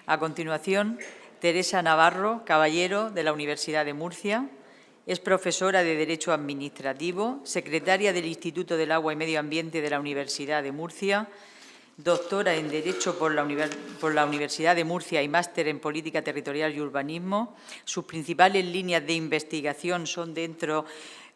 A continuación, Teresa Navarro Caballero, de la Universidad de Murcia. Es profesora de Derecho Administrativo, secretaria del Instituto del Agua y Medio Ambiente de la Universidad de Murcia, doctora en Derecho por la Universidad de Murcia y máster en Política Territorial y Urbanismo. Sus principales líneas de investigación son dentro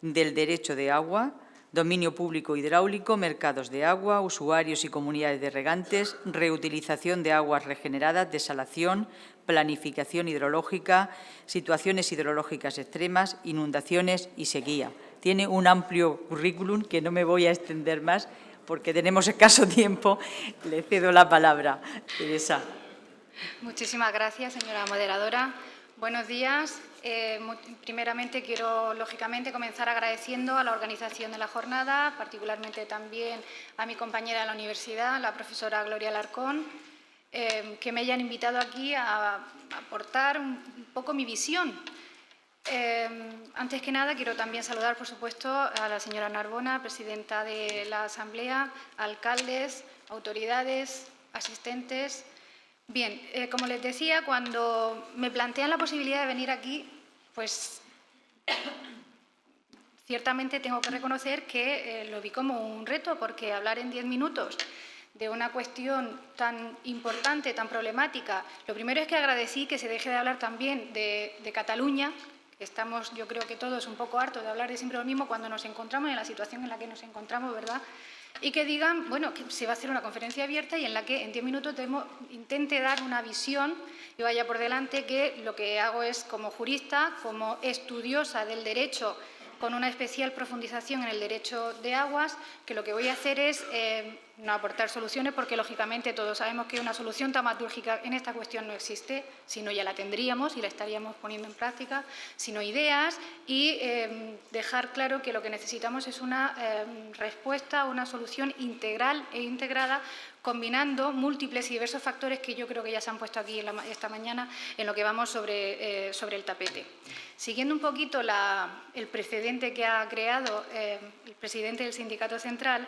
del derecho de agua, dominio público hidráulico, mercados de agua, usuarios y comunidades de regantes, reutilización de aguas regeneradas, desalación, planificación hidrológica, situaciones hidrológicas extremas, inundaciones y sequía. Tiene un amplio currículum que no me voy a extender más porque tenemos escaso tiempo. Le cedo la palabra, Teresa. Muchísimas gracias, señora moderadora. Buenos días. Primeramente, quiero, lógicamente, comenzar agradeciendo a la organización de la jornada, particularmente también a mi compañera de la universidad, la profesora Gloria Alarcón, que me hayan invitado aquí a aportar un poco mi visión. Antes que nada, quiero también saludar, por supuesto, a la señora Narbona, presidenta de la Asamblea, alcaldes, autoridades, asistentes. Bien, como les decía, cuando me plantean la posibilidad de venir aquí, pues ciertamente tengo que reconocer que lo vi como un reto, porque hablar en 10 minutos de una cuestión tan importante, tan problemática. Lo primero es que agradecí que se deje de hablar también de Cataluña. Estamos, yo creo que todos, un poco hartos de hablar de siempre lo mismo cuando nos encontramos en la situación en la que nos encontramos, ¿verdad? Y que digan, bueno, que se va a hacer una conferencia abierta y en la que en 10 minutos intente dar una visión y vaya por delante, que lo que hago es, como jurista, como estudiosa del derecho, con una especial profundización en el derecho de aguas, que lo que voy a hacer es no aportar soluciones, porque lógicamente todos sabemos que una solución taumatúrgica en esta cuestión no existe, si no ya la tendríamos y la estaríamos poniendo en práctica, sino ideas y dejar claro que lo que necesitamos es una respuesta, una solución integral e integrada, combinando múltiples y diversos factores que yo creo que ya se han puesto aquí esta mañana en lo que vamos sobre el tapete. Siguiendo un poquito el precedente que ha creado el presidente del Sindicato Central,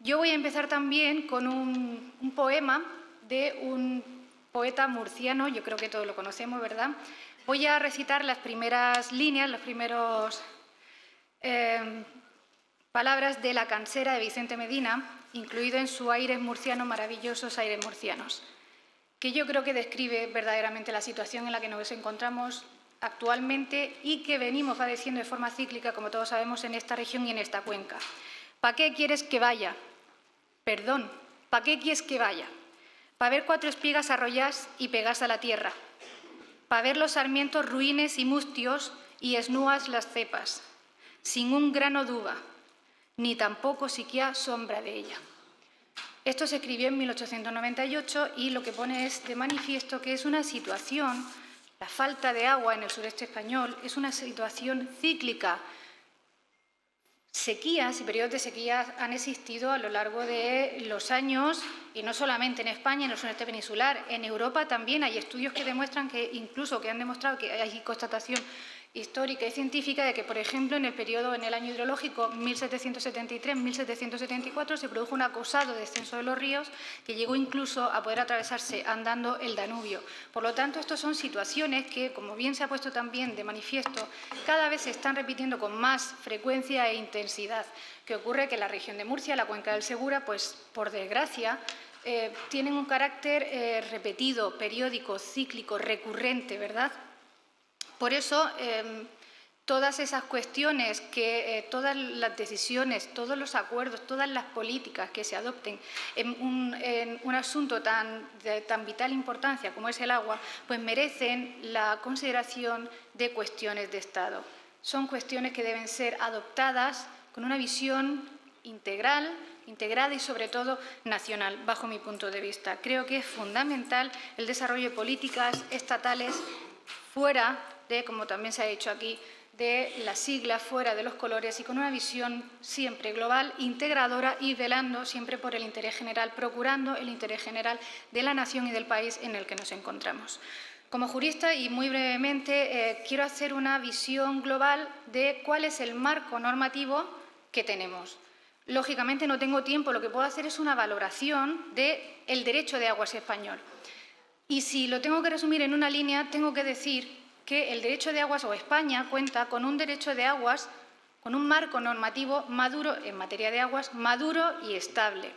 yo voy a empezar también con un poema de un poeta murciano, yo creo que todos lo conocemos, ¿verdad? Voy a recitar las primeras líneas, las primeras palabras de La cansera de Vicente Medina, incluido en su Aires murcianos, maravillosos aires murcianos, que yo creo que describe verdaderamente la situación en la que nos encontramos actualmente y que venimos padeciendo de forma cíclica, como todos sabemos, en esta región y en esta cuenca. ¿Para qué quieres que vaya? Perdón, ¿para qué quieres que vaya? Para ver 4 espigas arrollás y pegás a la tierra. Para ver los sarmientos ruines y mustios y esnúas las cepas, sin un grano d'uva, ni tampoco siquiera sombra de ella. Esto se escribió en 1898 y lo que pone es de manifiesto que es una situación, la falta de agua en el sureste español es una situación cíclica. Sequías y periodos de sequía han existido a lo largo de los años, y no solamente en España, en el sureste peninsular, en Europa también hay estudios que demuestran que, incluso que han demostrado que hay constatación histórica y científica de que, por ejemplo, en el año hidrológico 1773-1774 se produjo un acosado descenso de los ríos que llegó incluso a poder atravesarse andando el Danubio. Por lo tanto, estas son situaciones que, como bien se ha puesto también de manifiesto, cada vez se están repitiendo con más frecuencia e intensidad. ¿Qué ocurre? Que la región de Murcia, la cuenca del Segura, pues, por desgracia, tienen un carácter repetido, periódico, cíclico, recurrente, ¿verdad? Por eso, todas esas cuestiones, todas las decisiones, todos los acuerdos, todas las políticas que se adopten en un asunto de tan vital importancia como es el agua, pues merecen la consideración de cuestiones de Estado. Son cuestiones que deben ser adoptadas con una visión integral, integrada y, sobre todo, nacional, bajo mi punto de vista. Creo que es fundamental el desarrollo de políticas estatales fuera de, como también se ha dicho aquí, de las siglas, fuera de los colores y con una visión siempre global, integradora y velando siempre por el interés general, procurando el interés general de la nación y del país en el que nos encontramos. Como jurista, y muy brevemente, quiero hacer una visión global de cuál es el marco normativo que tenemos. Lógicamente no tengo tiempo, lo que puedo hacer es una valoración del derecho de aguas español. Y si lo tengo que resumir en una línea, tengo que decir que el derecho de aguas, o España, cuenta con un derecho de aguas, con un marco normativo maduro en materia de aguas, maduro y estable.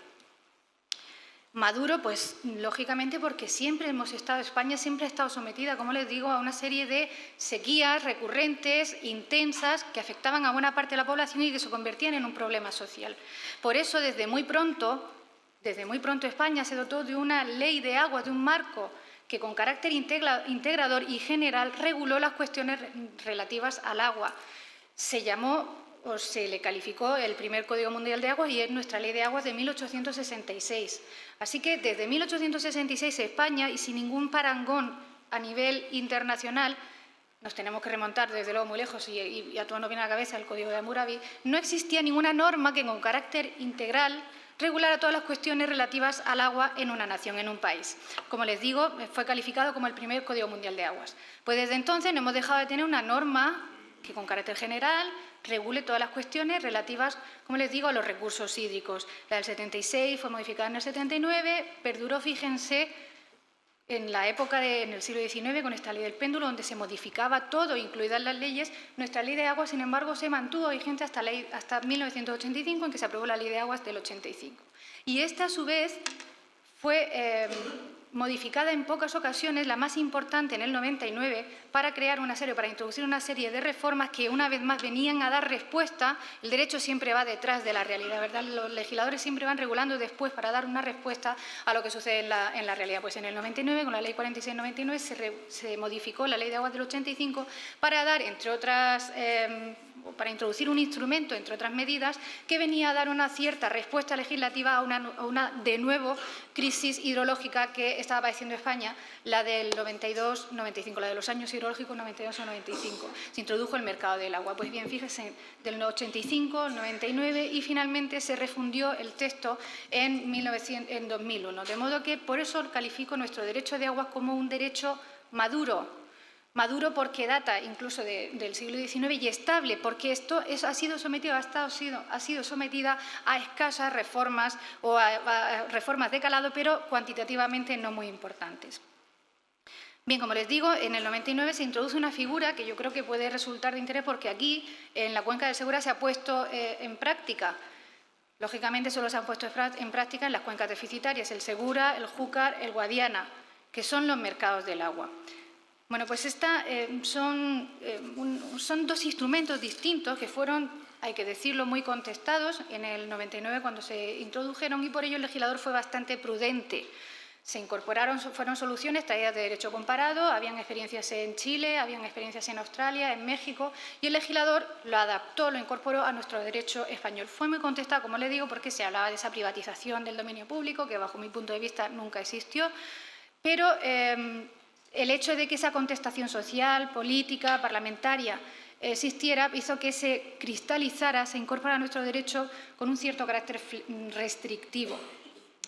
Maduro, pues lógicamente porque España siempre ha estado sometida, como les digo, a una serie de sequías recurrentes, intensas, que afectaban a buena parte de la población y que se convertían en un problema social. Por eso, desde muy pronto España se dotó de una ley de aguas, de un marco que con carácter integrador y general reguló las cuestiones relativas al agua. Se llamó o se le calificó el primer Código Mundial de Aguas y es nuestra Ley de Aguas de 1866. Así que desde 1866 España, y sin ningún parangón a nivel internacional, nos tenemos que remontar desde luego muy lejos y a todos nos viene a la cabeza el Código de Hammurabi, no existía ninguna norma que con carácter integral regulara todas las cuestiones relativas al agua en una nación, en un país. Como les digo, fue calificado como el primer Código Mundial de Aguas. Pues desde entonces no hemos dejado de tener una norma que con carácter general regule todas las cuestiones relativas, como les digo, a los recursos hídricos. La del 76 fue modificada en el 79, perduró, fíjense, en la época en el siglo XIX con esta ley del péndulo, donde se modificaba todo, incluidas las leyes. Nuestra ley de aguas, sin embargo, se mantuvo vigente hasta 1985, en que se aprobó la ley de aguas del 85. Y esta, a su vez, fue modificada en pocas ocasiones, la más importante en el 99, para introducir una serie de reformas que una vez más venían a dar respuesta. El derecho siempre va detrás de la realidad, ¿verdad? Los legisladores siempre van regulando después para dar una respuesta a lo que sucede en la realidad. Pues en el 99, con la Ley 46/99, se modificó la Ley de Aguas del 85 para dar, entre otras, para introducir un instrumento, entre otras medidas, que venía a dar una cierta respuesta legislativa a una de nuevo, crisis hidrológica que estaba padeciendo España, la del 92-95, la de los años hidrológicos 92 o 95. Se introdujo el mercado del agua. Pues bien, fíjense, del 85, 99 y finalmente se refundió el texto en 2001. De modo que por eso califico nuestro derecho de aguas como un derecho maduro. Maduro porque data incluso del siglo XIX y estable porque ha sido sometida a escasas reformas o a reformas de calado, pero cuantitativamente no muy importantes. Bien, como les digo, en el 99 se introduce una figura que yo creo que puede resultar de interés porque aquí, en la cuenca del Segura, se ha puesto en práctica. Lógicamente, solo se han puesto en práctica en las cuencas deficitarias, el Segura, el Júcar, el Guadiana, que son los mercados del agua. Bueno, pues son dos instrumentos distintos que fueron, hay que decirlo, muy contestados en el 99 cuando se introdujeron y por ello el legislador fue bastante prudente. Se incorporaron, fueron soluciones traídas de derecho comparado, habían experiencias en Chile, habían experiencias en Australia, en México, y el legislador lo adaptó, lo incorporó a nuestro derecho español. Fue muy contestado, como le digo, porque se hablaba de esa privatización del dominio público, que bajo mi punto de vista nunca existió, pero el hecho de que esa contestación social, política, parlamentaria existiera hizo que se cristalizara, se incorporara a nuestro derecho con un cierto carácter restrictivo.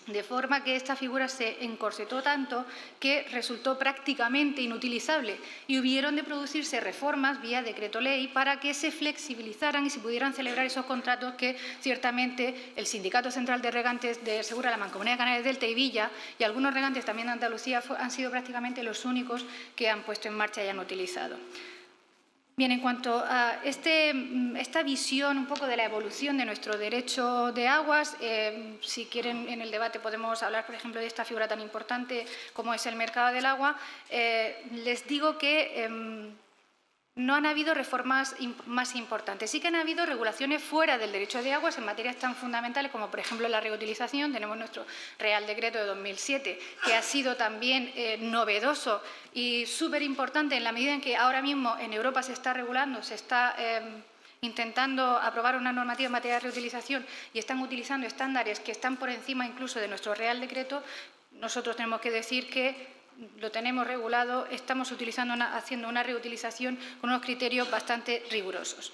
De forma que esta figura se encorsetó tanto que resultó prácticamente inutilizable y hubieron de producirse reformas vía decreto ley para que se flexibilizaran y se pudieran celebrar esos contratos que ciertamente el Sindicato Central de Regantes de Segura, la Mancomunidad de Canales Delta y Villa y algunos regantes también de Andalucía han sido prácticamente los únicos que han puesto en marcha y han utilizado. Bien, en cuanto a esta visión un poco de la evolución de nuestro derecho de aguas, si quieren en el debate podemos hablar, por ejemplo, de esta figura tan importante como es el mercado del agua. Les digo que no han habido reformas más importantes. Sí que han habido regulaciones fuera del derecho de aguas en materias tan fundamentales como, por ejemplo, la reutilización. Tenemos nuestro Real Decreto de 2007, que ha sido también novedoso y súper importante en la medida en que ahora mismo en Europa se está regulando, se está intentando aprobar una normativa en materia de reutilización y están utilizando estándares que están por encima incluso de nuestro Real Decreto. Nosotros tenemos que decir que lo tenemos regulado, estamos haciendo una reutilización con unos criterios bastante rigurosos.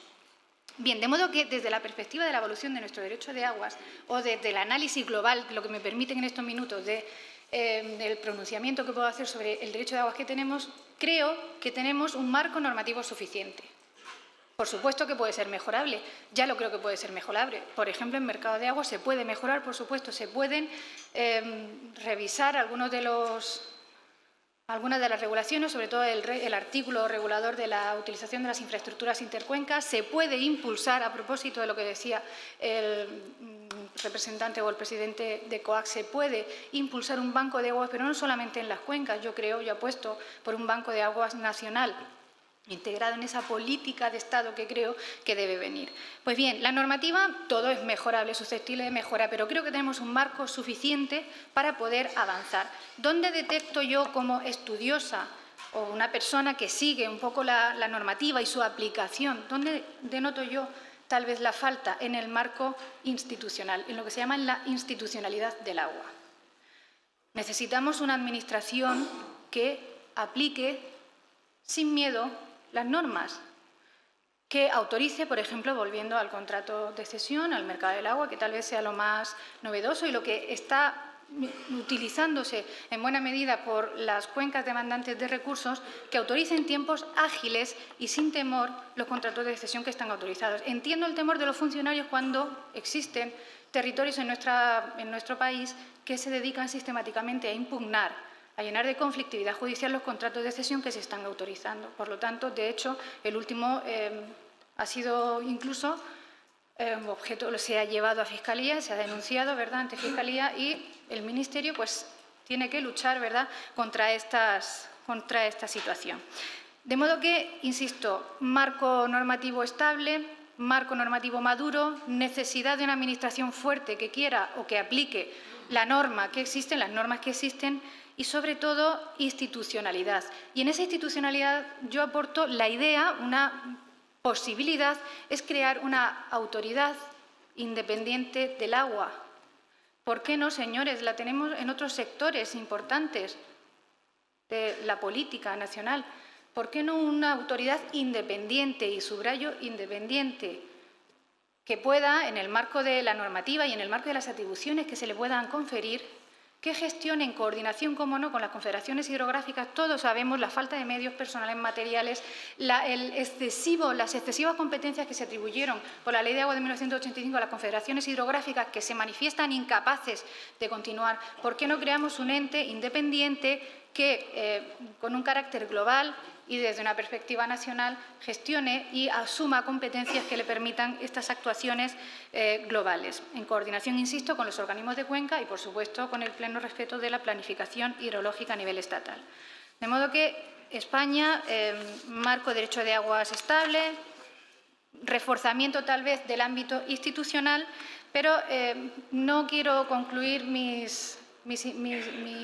Bien, de modo que desde la perspectiva de la evolución de nuestro derecho de aguas o desde el análisis global, lo que me permiten en estos minutos del pronunciamiento que puedo hacer sobre el derecho de aguas que tenemos, creo que tenemos un marco normativo suficiente. Por supuesto que puede ser mejorable, ya lo creo que puede ser mejorable. Por ejemplo, en mercado de aguas se puede mejorar, por supuesto, se pueden revisar algunos de los algunas de las regulaciones, sobre todo el artículo regulador de la utilización de las infraestructuras intercuencas. Se puede impulsar, a propósito de lo que decía el representante o el presidente de COAC, se puede impulsar un banco de aguas, pero no solamente en las cuencas. Yo apuesto por un banco de aguas nacional, integrado en esa política de Estado que creo que debe venir. Pues bien, la normativa, todo es mejorable, susceptible de mejora, pero creo que tenemos un marco suficiente para poder avanzar. ¿Dónde detecto yo, como estudiosa o una persona que sigue un poco la normativa y su aplicación, dónde denoto yo tal vez la falta? En el marco institucional, en lo que se llama la institucionalidad del agua. Necesitamos una administración que aplique sin miedo las normas, que autorice, por ejemplo, volviendo al contrato de cesión, al mercado del agua, que tal vez sea lo más novedoso y lo que está utilizándose en buena medida por las cuencas demandantes de recursos, que autoricen tiempos ágiles y sin temor los contratos de cesión que están autorizados. Entiendo el temor de los funcionarios cuando existen territorios en nuestro país que se dedican sistemáticamente a impugnar, a llenar de conflictividad judicial los contratos de cesión que se están autorizando. Por lo tanto, de hecho, el último ha sido incluso objeto, se ha llevado a Fiscalía, se ha denunciado, ¿verdad?, ante Fiscalía, y el Ministerio pues tiene que luchar, ¿verdad?, contra esta situación. De modo que, insisto, marco normativo estable, marco normativo maduro, necesidad de una administración fuerte que quiera o que aplique la norma que existen, las normas que existen, y, sobre todo, institucionalidad. Y en esa institucionalidad yo aporto la idea, una posibilidad, es crear una autoridad independiente del agua. ¿Por qué no, señores? La tenemos en otros sectores importantes de la política nacional. ¿Por qué no una autoridad independiente, y subrayo independiente, que pueda, en el marco de la normativa y en el marco de las atribuciones que se le puedan conferir, que gestione en coordinación, como no, con las confederaciones hidrográficas? Todos sabemos la falta de medios personales, materiales, las excesivas competencias que se atribuyeron por la Ley de Agua de 1985 a las confederaciones hidrográficas, que se manifiestan incapaces de continuar. ¿Por qué no creamos un ente independiente que, con un carácter global y desde una perspectiva nacional, gestione y asuma competencias que le permitan estas actuaciones globales, en coordinación, insisto, con los organismos de cuenca y, por supuesto, con el pleno respeto de la planificación hidrológica a nivel estatal? De modo que España, marco de derecho de aguas estable, reforzamiento tal vez del ámbito institucional, pero no quiero concluir mi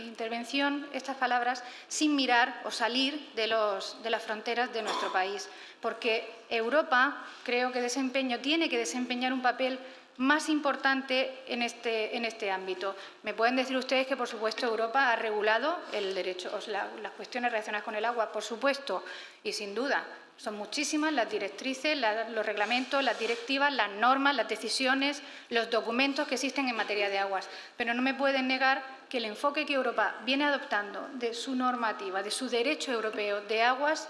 intervención, estas palabras, sin mirar o salir de las fronteras de nuestro país, porque Europa creo que tiene que desempeñar un papel más importante en este ámbito. Me pueden decir ustedes que, por supuesto, Europa ha regulado el derecho, las cuestiones relacionadas con el agua, por supuesto, y sin duda. Son muchísimas las directrices, los reglamentos, las directivas, las normas, las decisiones, los documentos que existen en materia de aguas. Pero no me pueden negar que el enfoque que Europa viene adoptando de su normativa, de su derecho europeo de aguas,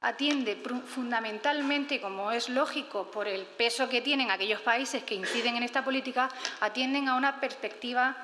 atiende fundamentalmente, como es lógico por el peso que tienen aquellos países que inciden en esta política, atienden a una perspectiva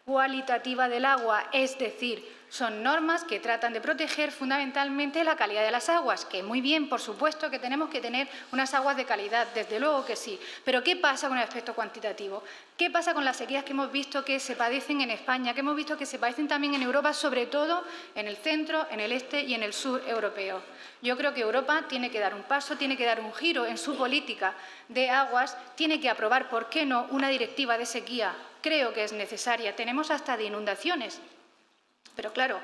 cualitativa del agua, es decir, son normas que tratan de proteger fundamentalmente la calidad de las aguas, que muy bien, por supuesto que tenemos que tener unas aguas de calidad, desde luego que sí, pero ¿qué pasa con el aspecto cuantitativo? ¿Qué pasa con las sequías que hemos visto que se padecen en España, que hemos visto que se padecen también en Europa, sobre todo en el centro, en el este y en el sur europeo? Yo creo que Europa tiene que dar un paso, tiene que dar un giro en su política de aguas, tiene que aprobar, ¿por qué no?, una directiva de sequía. Creo que es necesaria. Tenemos hasta de inundaciones. Pero, claro,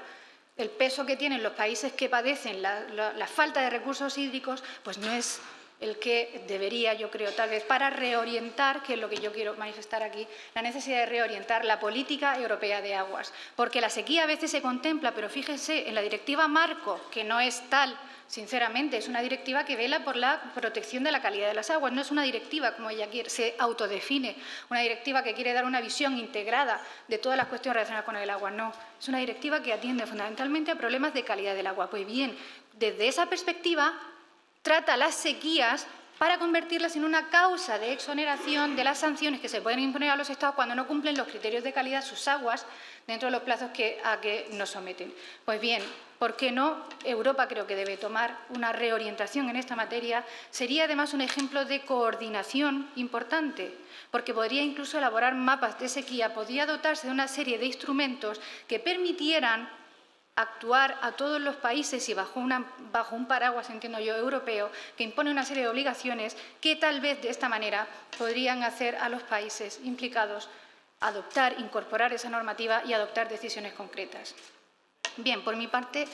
el peso que tienen los países que padecen la falta de recursos hídricos, pues no es el que debería, yo creo, tal vez, para reorientar, que es lo que yo quiero manifestar aquí, la necesidad de reorientar la política europea de aguas. Porque la sequía a veces se contempla, pero fíjense, en la directiva marco, que no es tal, sinceramente, es una directiva que vela por la protección de la calidad de las aguas. No es una directiva, como ella quiere, se autodefine, una directiva que quiere dar una visión integrada de todas las cuestiones relacionadas con el agua. No, es una directiva que atiende fundamentalmente a problemas de calidad del agua. Pues bien, desde esa perspectiva, trata las sequías para convertirlas en una causa de exoneración de las sanciones que se pueden imponer a los Estados cuando no cumplen los criterios de calidad sus aguas dentro de los plazos a que nos someten. Pues bien, ¿por qué no? Europa creo que debe tomar una reorientación en esta materia. Sería además un ejemplo de coordinación importante, porque podría incluso elaborar mapas de sequía, podría dotarse de una serie de instrumentos que permitieran actuar a todos los países y bajo un paraguas, entiendo yo, europeo, que impone una serie de obligaciones que tal vez de esta manera podrían hacer a los países implicados adoptar, incorporar esa normativa y adoptar decisiones concretas. Bien, por mi parte,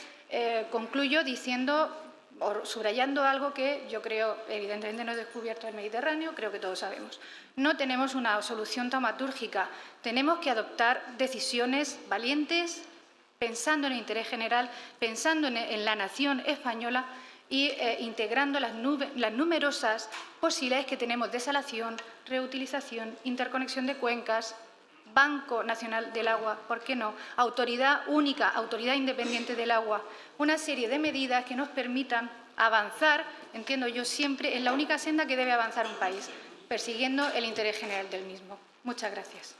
concluyo diciendo o subrayando algo que yo creo, evidentemente no he descubierto el Mediterráneo, creo que todos sabemos. No tenemos una solución taumatúrgica, tenemos que adoptar decisiones valientes, pensando en el interés general, pensando en la nación española y integrando las numerosas posibilidades que tenemos de desalación, reutilización, interconexión de cuencas, Banco Nacional del Agua, ¿por qué no? Autoridad única, autoridad independiente del agua, una serie de medidas que nos permitan avanzar, entiendo yo siempre, en la única senda que debe avanzar un país, persiguiendo el interés general del mismo. Muchas gracias.